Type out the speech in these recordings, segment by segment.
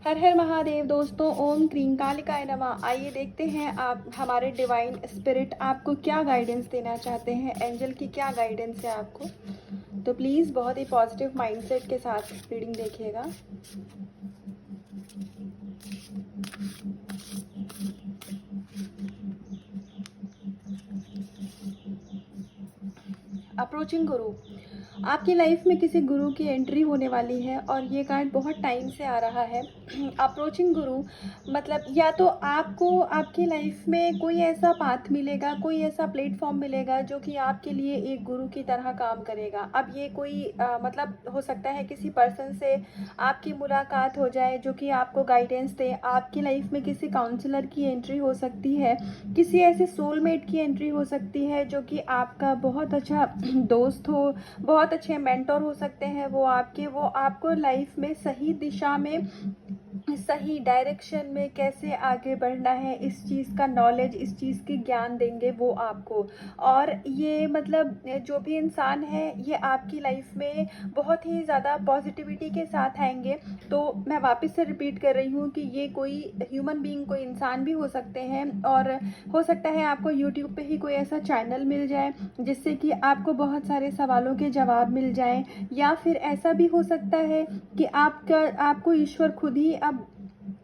हर हर महादेव दोस्तों, ओम क्रीं कालिकाय नमः। आइए देखते हैं आप हमारे डिवाइन स्पिरिट आपको क्या गाइडेंस देना चाहते हैं। एंजल की क्या गाइडेंस है आपको, तो प्लीज़ बहुत ही पॉजिटिव माइंडसेट के साथ रीडिंग देखिएगा। अप्रोचिंग गुरु, आपकी लाइफ में किसी गुरु की एंट्री होने वाली है और ये कार्ड बहुत टाइम से आ रहा है। अप्रोचिंग गुरु मतलब या तो आपको आपकी लाइफ में कोई ऐसा पाथ मिलेगा, कोई ऐसा प्लेटफॉर्म मिलेगा जो कि आपके लिए एक गुरु की तरह काम करेगा। अब ये कोई मतलब हो सकता है किसी पर्सन से आपकी मुलाकात हो जाए जो कि आपको गाइडेंस दे। आपकी लाइफ में किसी काउंसलर की एंट्री हो सकती है, किसी ऐसे सोलमेट की एंट्री हो सकती है जो कि आपका बहुत अच्छा दोस्त हो, बहुत अच्छे मेंटोर हो सकते हैं वो आपको लाइफ में सही दिशा में, सही डायरेक्शन में कैसे आगे बढ़ना है इस चीज़ का नॉलेज, इस चीज़ की ज्ञान देंगे वो आपको। और ये मतलब जो भी इंसान है ये आपकी लाइफ में बहुत ही ज़्यादा पॉजिटिविटी के साथ आएंगे। तो मैं वापस से रिपीट कर रही हूँ कि ये कोई ह्यूमन बीइंग, कोई इंसान भी हो सकते हैं। और हो सकता है आपको यूट्यूब पे ही कोई ऐसा चैनल मिल जाए जिससे कि आपको बहुत सारे सवालों के जवाब मिल जाएं, या फिर ऐसा भी हो सकता है कि आपको ईश्वर खुद ही अब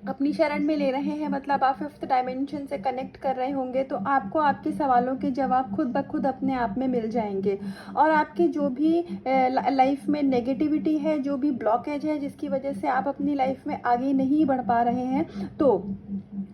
अपनी शरण में ले रहे हैं। मतलब आप 5th डायमेंशन से कनेक्ट कर रहे होंगे तो आपको आपके सवालों के जवाब खुद ब खुद अपने आप में मिल जाएंगे। और आपकी जो भी लाइफ में नेगेटिविटी है, जो भी ब्लॉकेज है जिसकी वजह से आप अपनी लाइफ में आगे नहीं बढ़ पा रहे हैं, तो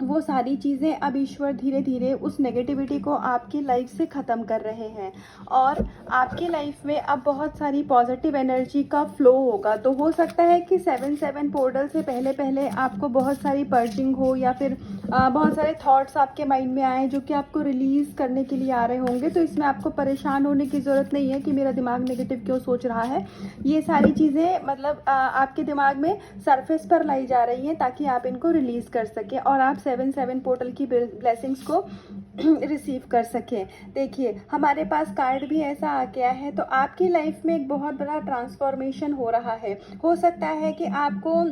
वो सारी चीज़ें अब ईश्वर धीरे धीरे उस नेगेटिविटी को आपकी लाइफ से ख़त्म कर रहे हैं। और आपकी लाइफ में अब बहुत सारी पॉजिटिव एनर्जी का फ्लो होगा। तो हो सकता है कि 7/7 पोर्टल से पहले पहले आपको बहुत सारी पर्जिंग हो, या फिर बहुत सारे थॉट्स आपके माइंड में आए जो कि आपको रिलीज़ करने के लिए आ रहे होंगे। तो इसमें आपको परेशान होने की ज़रूरत नहीं है कि मेरा दिमाग नेगेटिव क्यों सोच रहा है। ये सारी चीज़ें मतलब आपके दिमाग में सरफेस पर लाई जा रही हैं ताकि आप इनको रिलीज़ कर सकें और आप 7/7 पोर्टल की ब्लेसिंग्स को रिसीव कर सकें। देखिए हमारे पास कार्ड भी ऐसा आ गया है। तो आपकी लाइफ में एक बहुत बड़ा ट्रांसफॉर्मेशन हो रहा है। हो सकता है कि आपको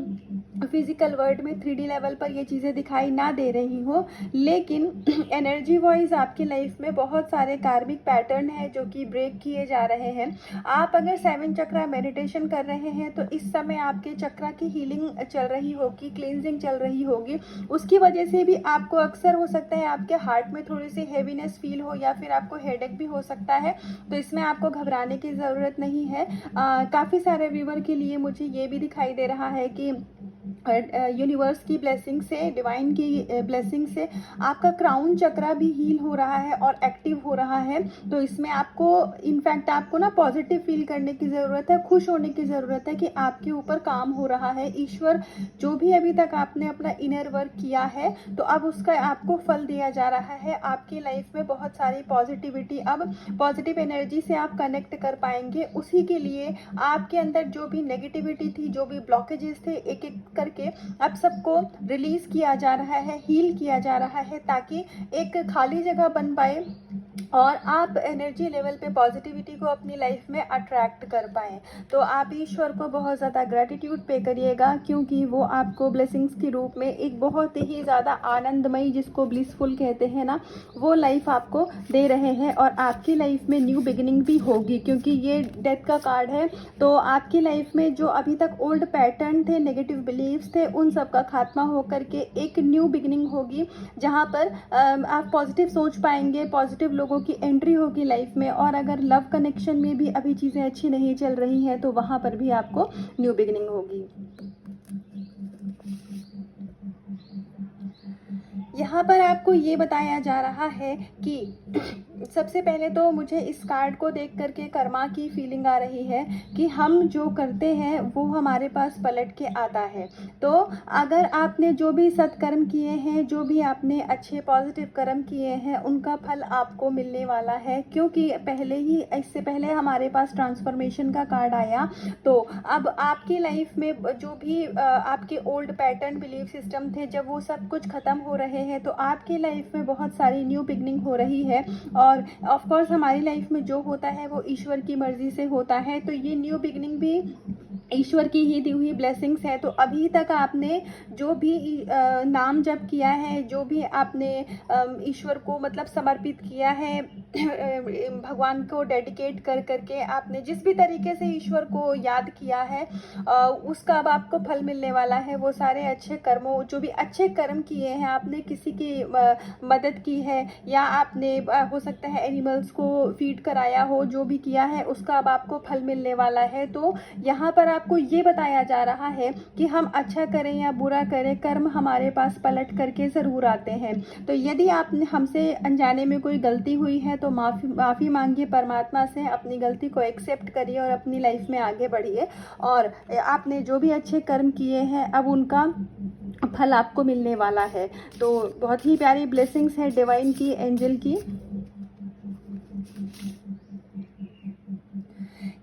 फिजिकल वर्ल्ड में 3D लेवल पर ये चीज़ें दिखाई ना दे रही हो, लेकिन एनर्जी वाइज आपकी लाइफ में बहुत सारे कार्मिक पैटर्न हैं जो कि ब्रेक किए जा रहे हैं। आप अगर 7 चक्रा मेडिटेशन कर रहे हैं तो इस समय आपके चक्रा की हीलिंग चल रही होगी, क्लींजिंग चल रही होगी। उसकी वजह से भी आपको अक्सर हो सकता है आपके हार्ट में थोड़ी सी हैवीनेस फील हो, या फिर आपको हेडेक भी हो सकता है। तो इसमें आपको घबराने की ज़रूरत नहीं है। काफ़ी सारे व्यूवर के लिए मुझे ये भी दिखाई दे रहा है कि यूनिवर्स की ब्लेसिंग से, डिवाइन की ब्लेसिंग से आपका क्राउन चक्रा भी हील हो रहा है और एक्टिव हो रहा है। तो इसमें आपको इनफैक्ट आपको ना पॉजिटिव फील करने की ज़रूरत है, खुश होने की ज़रूरत है कि आपके ऊपर काम हो रहा है। ईश्वर जो भी अभी तक आपने अपना इनर वर्क किया है तो अब उसका आपको फल दिया जा रहा है। आपकी लाइफ में बहुत सारी पॉजिटिविटी, अब पॉजिटिव एनर्जी से आप कनेक्ट कर पाएंगे। उसी के लिए आपके अंदर जो भी नेगेटिविटी थी, जो भी ब्लॉकेजेस थे, एक एक करके अब सबको रिलीज किया जा रहा है, हील किया जा रहा है, ताकि एक खाली जगह बन पाए और आप एनर्जी लेवल पे पॉजिटिविटी को अपनी लाइफ में अट्रैक्ट कर पाएँ। तो आप ईश्वर को बहुत ज़्यादा ग्रैटिट्यूड पे करिएगा, क्योंकि वो आपको ब्लेसिंग्स के रूप में एक बहुत ही ज़्यादा आनंदमयी, जिसको ब्लिसफुल कहते हैं ना, वो लाइफ आपको दे रहे हैं। और आपकी लाइफ में न्यू बिगिनिंग भी होगी, क्योंकि ये डेथ का कार्ड है। तो आपकी लाइफ में जो अभी तक ओल्ड पैटर्न थे, नेगेटिव बिलीव्स थे, उन सब का खात्मा होकर के एक न्यू बिगिनिंग होगी, जहाँ पर आप पॉजिटिव सोच पाएंगे, पॉजिटिव लोगों की एंट्री होगी लाइफ में। और अगर लव कनेक्शन में भी अभी चीज़ें अच्छी नहीं चल रही हैं तो वहाँ पर भी आपको न्यू बिगिनिंग होगी। यहाँ पर आपको ये बताया जा रहा है कि सबसे पहले तो मुझे इस कार्ड को देख करके कर्मा की फीलिंग आ रही है कि हम जो करते हैं वो हमारे पास पलट के आता है। तो अगर आपने जो भी सत्कर्म किए हैं, जो भी आपने अच्छे पॉजिटिव कर्म किए हैं, उनका फल आपको मिलने वाला है। क्योंकि पहले ही, इससे पहले हमारे पास ट्रांसफॉर्मेशन का कार्ड आया। तो अब आपकी लाइफ में जो भी आपके ओल्ड पैटर्न, बिलीफ सिस्टम थे, जब वो सब कुछ ख़त्म हो रहे हैं तो आपकी लाइफ में बहुत सारी न्यू बिगनिंग हो रही है। और ऑफ कोर्स हमारी लाइफ में जो होता है वो ईश्वर की मर्जी से होता है। तो ये न्यू बिगनिंग भी ईश्वर की ही दी हुई ब्लेसिंग्स है। तो अभी तक आपने जो भी नाम जप किया है, जो भी आपने ईश्वर को मतलब समर्पित किया है, भगवान को डेडिकेट कर करके आपने जिस भी तरीके से ईश्वर को याद किया है, उसका अब आपको फल मिलने वाला है। वो सारे अच्छे कर्मों, जो भी अच्छे कर्म किए हैं, आपने किसी की मदद की है, या आपने हो सकता है एनिमल्स को फीड कराया हो, जो भी किया है उसका अब आपको फल मिलने वाला है। तो यहाँ पर आपको ये बताया जा रहा है कि हम अच्छा करें या बुरा करें, कर्म हमारे पास पलट करके ज़रूर आते हैं। तो यदि आपने हमसे अनजाने में कोई गलती हुई है तो माफ़ी मांगिए परमात्मा से, अपनी गलती को एक्सेप्ट करिए और अपनी लाइफ में आगे बढ़िए। और आपने जो भी अच्छे कर्म किए हैं अब उनका फल आपको मिलने वाला है। तो बहुत ही प्यारी ब्लेसिंग्स है डिवाइन की, एंजल की।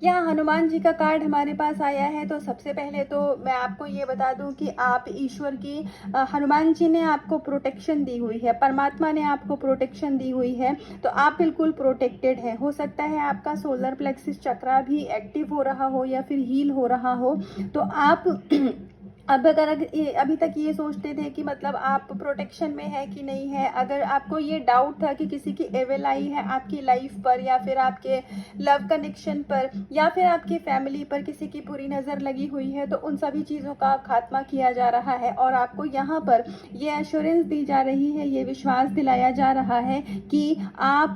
यहाँ हनुमान जी का कार्ड हमारे पास आया है। तो सबसे पहले तो मैं आपको ये बता दूं कि आप ईश्वर की, हनुमान जी ने आपको प्रोटेक्शन दी हुई है, परमात्मा ने आपको प्रोटेक्शन दी हुई है। तो आप बिल्कुल प्रोटेक्टेड हैं। हो सकता है आपका सोलर प्लेक्सिस चक्रा भी एक्टिव हो रहा हो या फिर हील हो रहा हो। तो आप अब अगर अभी तक ये सोचते थे कि मतलब आप प्रोटेक्शन में है कि नहीं है, अगर आपको ये डाउट था कि किसी की एविल आई है आपकी लाइफ पर, या फिर आपके लव कनेक्शन पर, या फिर आपकी फैमिली पर किसी की बुरी नज़र लगी हुई है, तो उन सभी चीज़ों का खात्मा किया जा रहा है। और आपको यहाँ पर ये एश्योरेंस दी जा रही है, ये विश्वास दिलाया जा रहा है कि आप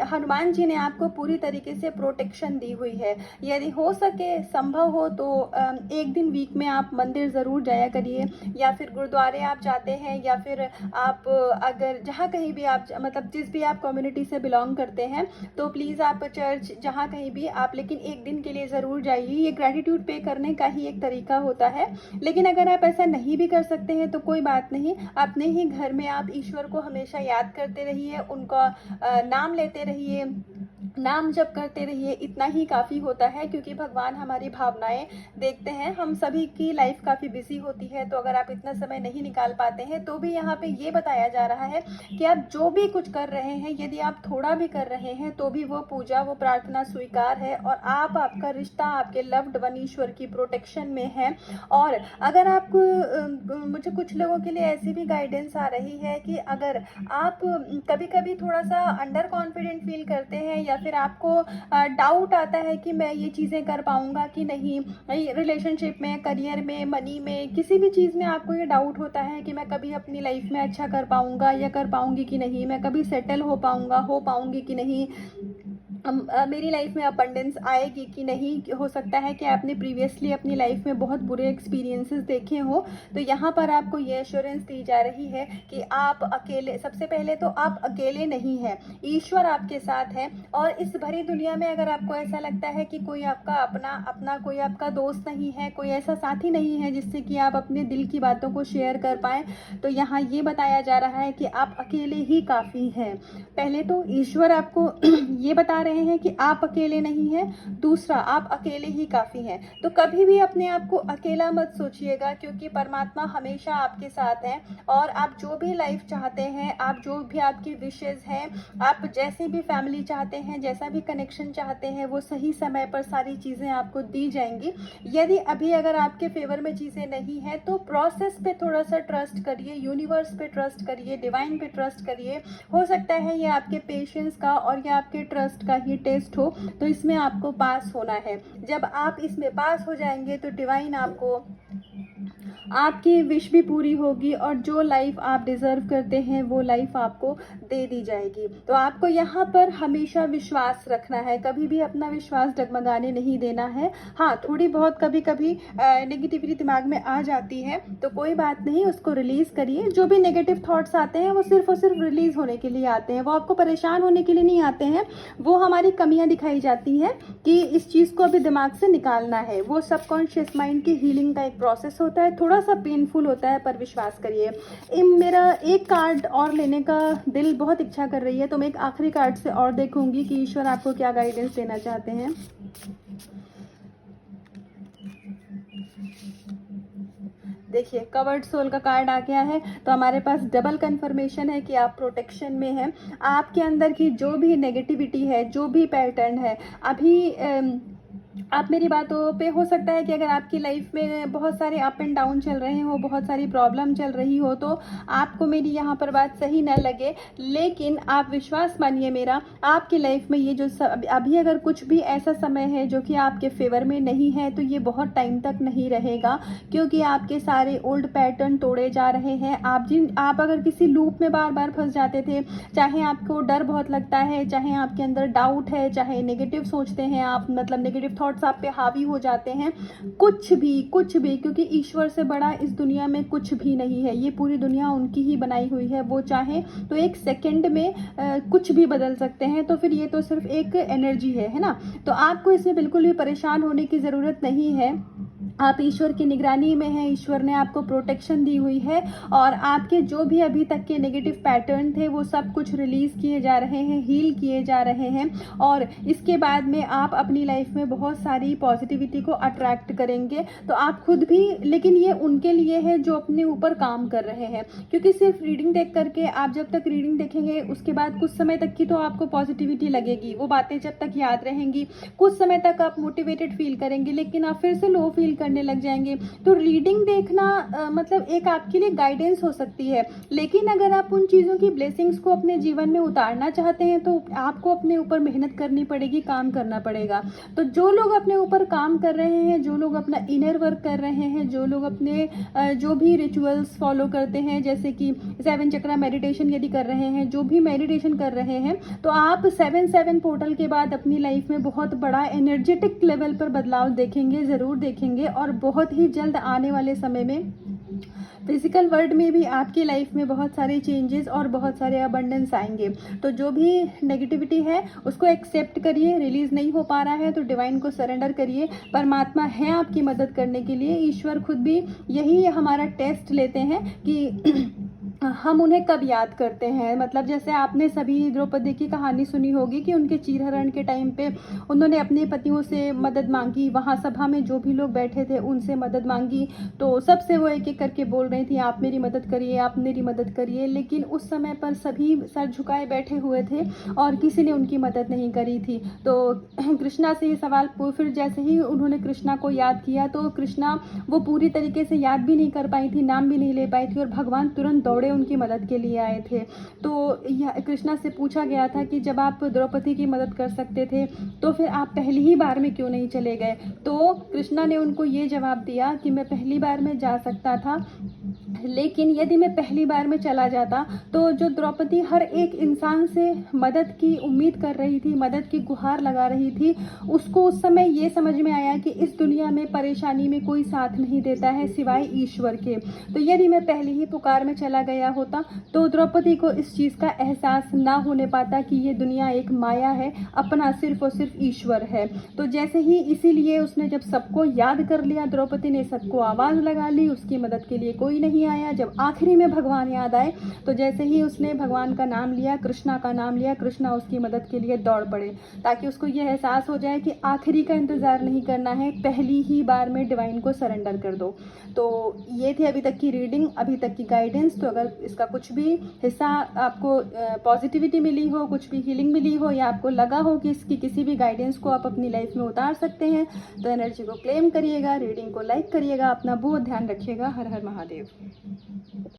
हनुमान जी ने आपको पूरी तरीके से प्रोटेक्शन दी हुई है। यदि हो सके, संभव हो तो एक दिन वीक में आप मंदिर ज़रूर जाया करिए, या फिर गुरुद्वारे आप जाते हैं, या फिर आप अगर जहाँ कहीं भी आप मतलब जिस भी आप कम्युनिटी से बिलोंग करते हैं, तो प्लीज़ आप चर्च जहाँ कहीं भी आप लेकिन एक दिन के लिए ज़रूर जाइए। ये ग्रैटिट्यूड पे करने का ही एक तरीका होता है। लेकिन अगर आप ऐसा नहीं भी कर सकते हैं तो कोई बात नहीं, अपने ही घर में आप ईश्वर को हमेशा याद करते रहिए, उनका नाम लेते रहिए, नाम जप करते रहिए। इतना ही काफ़ी होता है, क्योंकि भगवान हमारी भावनाएं देखते हैं। हम सभी की लाइफ काफ़ी बिजी होती है, तो अगर आप इतना समय नहीं निकाल पाते हैं तो भी यहाँ पे ये बताया जा रहा है कि आप जो भी कुछ कर रहे हैं, यदि आप थोड़ा भी कर रहे हैं तो भी वो पूजा, वो प्रार्थना स्वीकार है। और आपका रिश्ता आपके लव्ड वन ईश्वर की प्रोटेक्शन में है। और अगर आपको मुझे कुछ लोगों के लिए ऐसी भी गाइडेंस आ रही है कि अगर आप कभी कभी थोड़ा सा अंडर कॉन्फिडेंट फील करते हैं, या फिर आपको डाउट आता है कि मैं ये चीज़ें कर पाऊँगा कि नहीं, रिलेशनशिप में, करियर में, मनी में, किसी भी चीज़ में आपको ये डाउट होता है कि मैं कभी अपनी लाइफ में अच्छा कर पाऊँगा या कर पाऊँगी कि नहीं, मैं कभी सेटल हो पाऊँगी कि नहीं, मेरी लाइफ में अबंडेंस आएगी कि नहीं। हो सकता है कि आपने प्रीवियसली अपनी लाइफ में बहुत बुरे एक्सपीरियंसेस देखे हो। तो यहाँ पर आपको ये एश्योरेंस दी जा रही है कि आप अकेले, सबसे पहले तो आप अकेले नहीं हैं, ईश्वर आपके साथ है। और इस भरी दुनिया में अगर आपको ऐसा लगता है कि कोई आपका अपना कोई आपका दोस्त नहीं है, कोई ऐसा साथी नहीं है जिससे कि आप अपने दिल की बातों को शेयर कर पाएँ, तो यहाँ ये बताया जा रहा है कि आप अकेले ही काफ़ी हैं। पहले तो ईश्वर आपको ये बता रहे हैं कि आप अकेले नहीं हैं, दूसरा आप अकेले ही काफ़ी हैं। तो कभी भी अपने आप को अकेला मत सोचिएगा, क्योंकि परमात्मा हमेशा आपके साथ हैं। और आप जो भी लाइफ चाहते हैं, आप जो भी आपकी विशेज़ हैं, आप जैसे भी फैमिली चाहते हैं, जैसा भी कनेक्शन चाहते हैं, वो सही समय पर सारी चीज़ें आपको दी जाएंगी। यदि अभी अगर आपके फेवर में चीज़ें नहीं हैं तो प्रोसेस पे थोड़ा सा ट्रस्ट करिए, यूनिवर्स पे ट्रस्ट करिए, डिवाइन पे ट्रस्ट करिए। हो सकता है ये आपके पेशेंस का और ये आपके ट्रस्ट का ही टेस्ट हो, तो इसमें आपको पास होना है। जब आप इसमें पास हो जाएंगे तो डिवाइन आपको आपकी विश भी पूरी होगी, और जो लाइफ आप डिज़र्व करते हैं वो लाइफ आपको दे दी जाएगी। तो आपको यहाँ पर हमेशा विश्वास रखना है, कभी भी अपना विश्वास डगमगाने नहीं देना है। हाँ, थोड़ी बहुत कभी कभी नेगेटिविटी दिमाग में आ जाती है, तो कोई बात नहीं, उसको रिलीज़ करिए। जो भी नेगेटिव थॉट्स आते हैं वो सिर्फ और सिर्फ रिलीज़ होने के लिए आते हैं, वो आपको परेशान होने के लिए नहीं आते हैं। वो हमारी कमियाँ दिखाई जाती हैं कि इस चीज़ को अभी दिमाग से निकालना है। वो सबकॉन्शियस माइंड की हीलिंग का एक प्रोसेस होता है, थोड़ा सा पेनफुल होता है, पर विश्वास करिए। मेरा एक कार्ड और लेने का दिल बहुत इच्छा कर रही है, तो मैं एक आखिरी कार्ड से और देखूंगी कि ईश्वर आपको क्या गाइडेंस देना चाहते हैं। देखिए, कवर्ड सोल का कार्ड आ गया है। तो हमारे पास डबल कंफर्मेशन है कि आप प्रोटेक्शन में हैं। आपके अंदर की जो भी नेगेटिविटी है, जो भी पैटर्न है, अभी आप मेरी बातों पे हो सकता है कि अगर आपकी लाइफ में बहुत सारे अप एंड डाउन चल रहे हो, बहुत सारी प्रॉब्लम चल रही हो, तो आपको मेरी यहाँ पर बात सही न लगे, लेकिन आप विश्वास मानिए मेरा, आपकी लाइफ में ये जो अभी अगर कुछ भी ऐसा समय है जो कि आपके फेवर में नहीं है, तो ये बहुत टाइम तक नहीं रहेगा, क्योंकि आपके सारे ओल्ड पैटर्न तोड़े जा रहे हैं। आप अगर किसी लूप में बार बार फंस जाते थे, चाहे आपको डर बहुत लगता है, चाहे आपके अंदर डाउट है, चाहे नेगेटिव सोचते हैं आप, मतलब नेगेटिव थॉट्स आप पे हावी हो जाते हैं, कुछ भी, क्योंकि ईश्वर से बड़ा इस दुनिया में कुछ भी नहीं है। ये पूरी दुनिया उनकी ही बनाई हुई है, वो चाहे तो एक सेकंड में कुछ भी बदल सकते हैं। तो फिर ये तो सिर्फ एक एनर्जी है ना। तो आपको इसमें बिल्कुल भी परेशान होने की ज़रूरत नहीं है। आप ईश्वर की निगरानी में हैं, ईश्वर ने आपको प्रोटेक्शन दी हुई है, और आपके जो भी अभी तक के नेगेटिव पैटर्न थे वो सब कुछ रिलीज़ किए जा रहे हैं, हील किए जा रहे हैं, और इसके बाद में आप अपनी लाइफ में बहुत सारी पॉजिटिविटी को अट्रैक्ट करेंगे। तो आप खुद भी, लेकिन ये उनके लिए है जो अपने ऊपर काम कर रहे हैं, क्योंकि सिर्फ रीडिंग देख करके आप जब तक रीडिंग देखेंगे उसके बाद कुछ समय तक की तो आपको पॉजिटिविटी लगेगी, वो बातें जब तक याद रहेंगी, कुछ समय तक आप मोटिवेटेड फील करेंगे, लेकिन आप फिर से लो फील करने लग जाएंगे। तो रीडिंग देखना मतलब एक आपके लिए गाइडेंस हो सकती है, लेकिन अगर आप उन चीज़ों की ब्लेसिंग्स को अपने जीवन में उतारना चाहते हैं तो आपको अपने ऊपर मेहनत करनी पड़ेगी, काम करना पड़ेगा। तो जो लोग अपने ऊपर काम कर रहे हैं, जो लोग अपना इनर वर्क कर रहे हैं, जो लोग अपने जो भी रिचुअल्स फॉलो करते हैं, जैसे कि 7 चक्रा मेडिटेशन यदि कर रहे हैं, जो भी मेडिटेशन कर रहे हैं, तो आप 7/7 पोर्टल के बाद अपनी लाइफ में बहुत बड़ा एनर्जेटिक लेवल पर बदलाव देखेंगे, ज़रूर देखेंगे, और बहुत ही जल्द आने वाले समय में फिजिकल वर्ल्ड में भी आपकी लाइफ में बहुत सारे चेंजेस और बहुत सारे अबंडेंस आएंगे। तो जो भी नेगेटिविटी है उसको एक्सेप्ट करिए, रिलीज नहीं हो पा रहा है तो डिवाइन को सरेंडर करिए। परमात्मा है आपकी मदद करने के लिए, ईश्वर खुद भी यही हमारा टेस्ट लेते हैं कि हम उन्हें कब याद करते हैं। मतलब जैसे आपने सभी द्रौपदी की कहानी सुनी होगी कि उनके चीरहरण के टाइम पे उन्होंने अपने पतियों से मदद मांगी, वहाँ सभा में जो भी लोग बैठे थे उनसे मदद मांगी, तो सबसे वो एक एक करके बोल रही थी आप मेरी मदद करिए, आप मेरी मदद करिए, लेकिन उस समय पर सभी सर झुकाए बैठे हुए थे और किसी ने उनकी मदद नहीं करी थी। तो कृष्णा से ये सवाल फिर जैसे ही उन्होंने कृष्णा को याद किया तो कृष्णा वो पूरी तरीके से याद भी नहीं कर पाई थी, नाम भी नहीं ले पाई थी, और भगवान तुरंत दौड़े उनकी मदद के लिए आए थे। तो कृष्णा से पूछा गया था कि जब आप द्रौपदी की मदद कर सकते थे तो फिर आप पहली ही बार में क्यों नहीं चले गए। तो कृष्णा ने उनको ये जवाब दिया कि मैं पहली बार में जा सकता था, लेकिन यदि मैं पहली बार में चला जाता तो जो द्रौपदी हर एक इंसान से मदद की उम्मीद कर रही थी, मदद की गुहार लगा रही थी, उसको उस समय ये समझ में आया कि इस दुनिया में परेशानी में कोई साथ नहीं देता है सिवाय ईश्वर के। तो यदि मैं पहली ही पुकार में चला गया होता तो द्रौपदी को इस चीज़ का एहसास ना होने पाता कि ये दुनिया एक माया है, अपना सिर्फ और सिर्फ ईश्वर है। तो जैसे ही, इसीलिए उसने जब सबको याद कर लिया, द्रौपदी ने सबको आवाज़ लगा ली, उसकी मदद के लिए कोई नहीं आया। जब आखिरी में भगवान याद आए तो जैसे ही उसने भगवान का नाम लिया, कृष्णा का नाम लिया, कृष्णा उसकी मदद के लिए दौड़ पड़े, ताकि उसको ये एहसास हो जाए कि आखिरी का इंतज़ार नहीं करना है, पहली ही बार में डिवाइन को सरेंडर कर दो। तो ये थी अभी तक की रीडिंग, अभी तक की गाइडेंस। तो अगर इसका कुछ भी हिस्सा आपको पॉजिटिविटी मिली हो, कुछ भी हीलिंग मिली हो, या आपको लगा हो कि इसकी किसी भी गाइडेंस को आप अपनी लाइफ में उतार सकते हैं, तो एनर्जी को क्लेम करिएगा, रीडिंग को लाइक करिएगा, अपना बहुत ध्यान रखिएगा। हर हर महादेव।